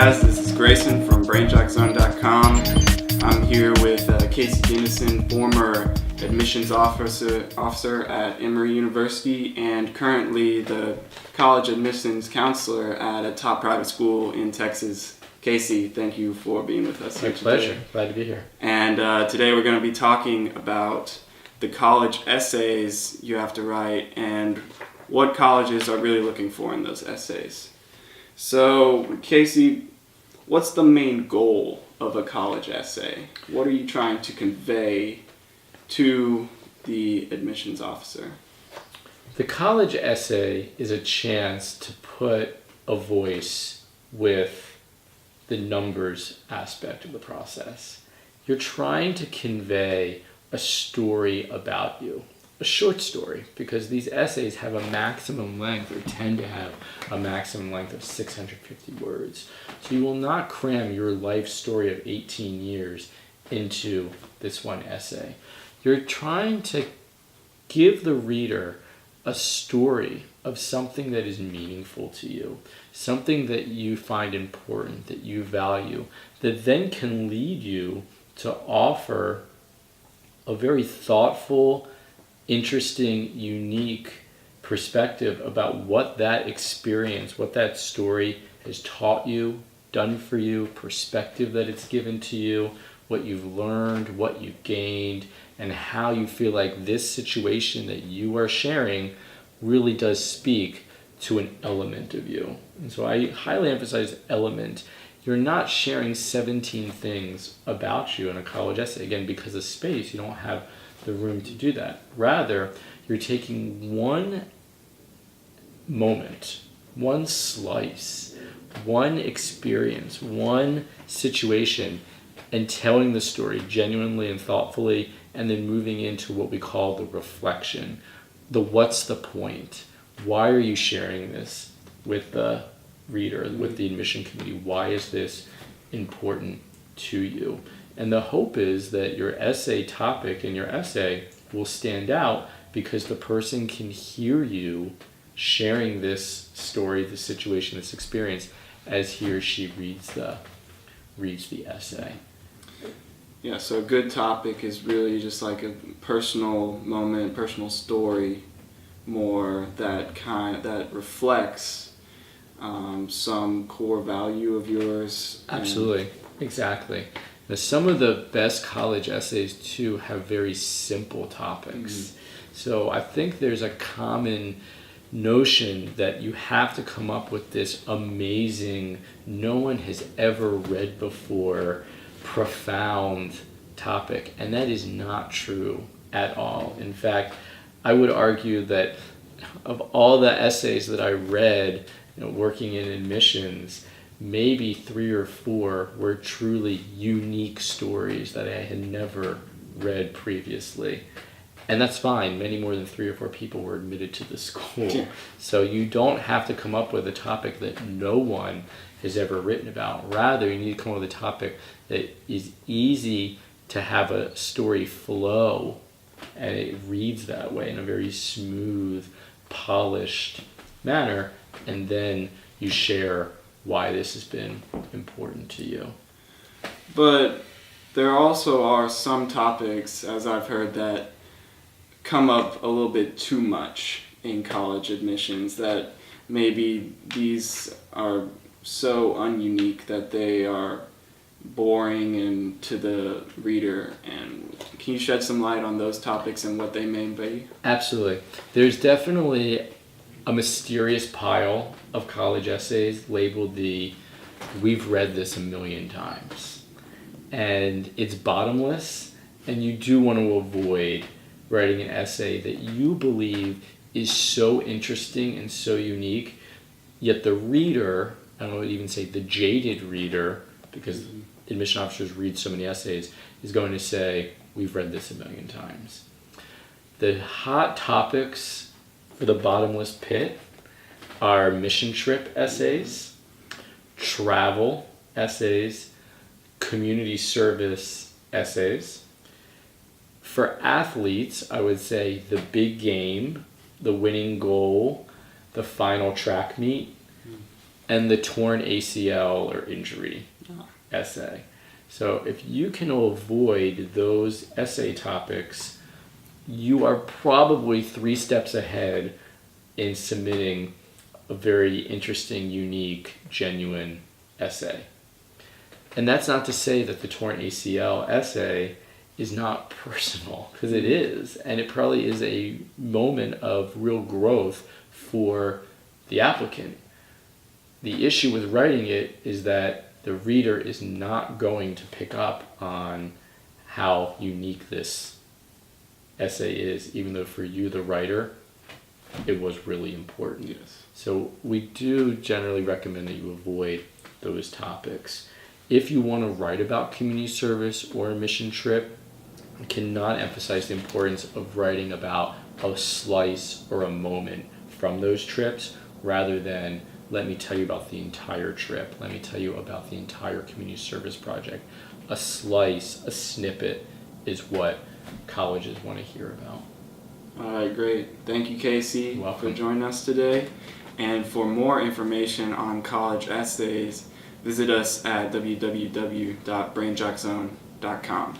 guys, this is Greyson from BrainJockZone.com. I'm here with Casey Gendason, former admissions officer at Emory University and currently the college admissions counselor at a top private school in Texas. Casey, thank you for being with us here today. My pleasure. Glad to be here. And today we're going to be talking about the college essays you have to write and what colleges are really looking for in those essays. So, Casey, what's the main goal of a college essay? What are you trying to convey to the admissions officer? The college essay is a chance to put a voice with the numbers aspect of the process. You're trying to convey a story about you, a short story, because these essays have a maximum length, or tend to have a maximum length of 650 words. So you will not cram your life story of 18 years into this one essay. You're trying to give the reader a story of something that is meaningful to you, something that you find important, that you value, that then can lead you to offer a very thoughtful, interesting, unique perspective about what that experience, what that story has taught you, done for you, perspective that it's given to you, what you've learned, what you've gained, and how you feel like this situation that you are sharing really does speak to an element of you. And so I highly emphasize element. You're not sharing 17 things about you in a college essay. Again, because of space, you don't have the room to do that. Rather, you're taking one moment, one slice, one experience, one situation, and telling the story genuinely and thoughtfully, and then moving into what we call the reflection. The what's the point? Why are you sharing this with the reader, with the admission committee? Why is this important to you? And the hope is that your essay topic and your essay will stand out because the person can hear you sharing this story, this situation, this experience as he or she reads the essay. Yeah, so a good topic is really just like a personal moment, personal story, more that reflects some core value of yours. Absolutely, exactly. Now, some of the best college essays too have very simple topics. Mm-hmm. So I think there's a common notion that you have to come up with this amazing, no one has ever read before, profound topic, and that is not true at all. In fact, I would argue that of all the essays that I read, working in admissions, maybe 3 or 4 were truly unique stories that I had never read previously. And that's fine. Many more than 3 or 4 people were admitted to the school. Yeah. So you don't have to come up with a topic that no one has ever written about. Rather, you need to come up with a topic that is easy to have a story flow, and it reads that way in a very smooth, polished manner, and then you share why this has been important to you. But there also are some topics, as I've heard, that come up a little bit too much in college admissions, that maybe these are so ununique that they are boring and to the reader. And can you shed some light on those topics and what they may be? Absolutely. There's definitely a mysterious pile of college essays labeled we've read this a million times. And it's bottomless, and you do want to avoid writing an essay that you believe is so interesting and so unique, yet the reader, I would even say the jaded reader, because admission officers read so many essays, is going to say, we've read this a million times. The hot topics for the bottomless pit are mission trip essays, travel essays, community service essays. For athletes, I would say the big game, the winning goal, the final track meet. and the torn ACL or injury essay. So if you can avoid those essay topics, you are probably 3 steps ahead in submitting a very interesting, unique, genuine essay. And that's not to say that the torn ACL essay is not personal, because it is, and it probably is a moment of real growth for the applicant. The issue with writing it is that the reader is not going to pick up on how unique this essay is, even though for you, the writer, it was really important. Yes. So we do generally recommend that you avoid those topics. If you want to write about community service or a mission trip, I cannot emphasize the importance of writing about a slice or a moment from those trips rather than let me tell you about the entire trip. Let me tell you about the entire community service project. A slice, a snippet is what colleges want to hear about. All right, great. Thank you, Casey, You're welcome. for joining us today. And for more information on college essays, visit us at www.brainjockzone.com.